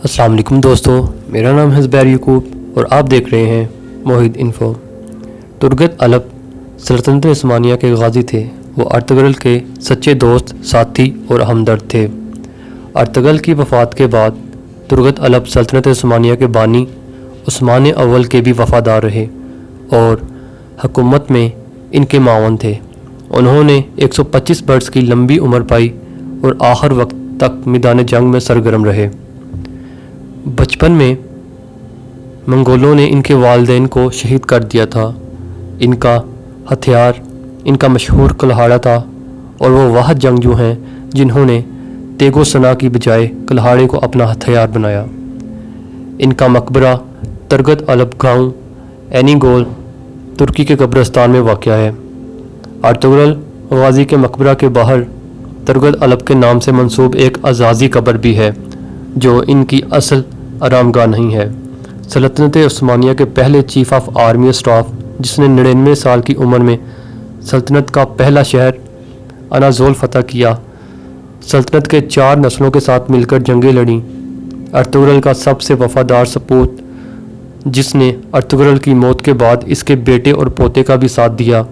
अस्सलाम वालेकुम दोस्तों, मेरा नाम है ज़ुबैर याकूब और आप देख रहे हैं मोहित इन्फो। तुर्गत अलप सल्तनत उस्मानिया के गाजी थे। वो अर्तुगरुल के सच्चे दोस्त, साथी और हमदर्द थे। अर्तुगरुल की वफ़ात के बाद तुर्गत अलप सल्तनत उस्मानिया के बानी उस्मान अव्वल के भी वफ़ादार रहे और हुकूमत में इनके मावन थे। उन्होंने 125 बरस की लंबी उम्र पाई और आखिर वक्त तक मैदान जंग में सरगर्म रहे। बचपन में मंगोलों ने इनके वालिदैन को शहीद कर दिया था। इनका हथियार इनका मशहूर कुल्हाड़ा था और वो वाहद जंगजू हैं जिन्होंने तेगो सना की बजाय कुल्हाड़े को अपना हथियार बनाया। इनका मकबरा तुर्गत अलप गांव एनीगोल तुर्की के कब्रिस्तान में वाक़या है। अर्तुगरुल गाजी के मकबरा के बाहर तुर्गत अलप के नाम से मंसूब एक अज़ाज़ी कब्र भी है जो इनकी असल आरामगाह नहीं है। सल्तनत उस्मानिया के पहले चीफ ऑफ आर्मी स्टाफ, जिसने 99 साल की उम्र में सल्तनत का पहला शहर अनाज़ोल फतह किया, सल्तनत के 4 नस्लों के साथ मिलकर जंगें लड़ी। अर्तुगरुल का सबसे वफ़ादार सपूत, जिसने अर्तुगरुल की मौत के बाद इसके बेटे और पोते का भी साथ दिया,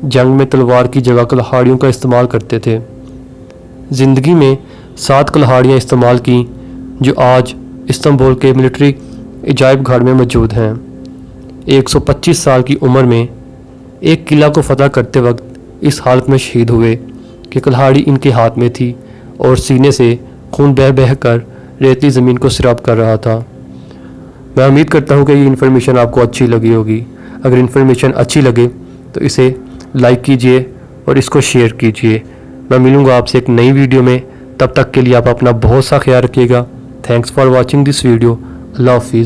जंग में तलवार की जगह कुल्हाड़ियों का इस्तेमाल करते थे। ज़िंदगी में 7 कुल्हाड़ियाँ इस्तेमाल की जो आज इस्तांबुल के मिलिट्री अजायब घर में मौजूद हैं। 125 साल की उम्र में एक किला को फतह करते वक्त इस हालत में शहीद हुए कि कुल्हाड़ी इनके हाथ में थी और सीने से खून बह बह कर रेतली ज़मीन को सिराब कर रहा था। मैं उम्मीद करता हूँ कि ये इन्फॉर्मेशन आपको अच्छी लगी होगी। अगर इन्फॉर्मेशन अच्छी लगे तो इसे लाइक कीजिए और इसको शेयर कीजिए। मैं मिलूँगा आपसे एक नई वीडियो में। तब तक के लिए आप अपना बहुत सा ख्याल रखिएगा। Thanks for watching this video. Allah हाफिज़।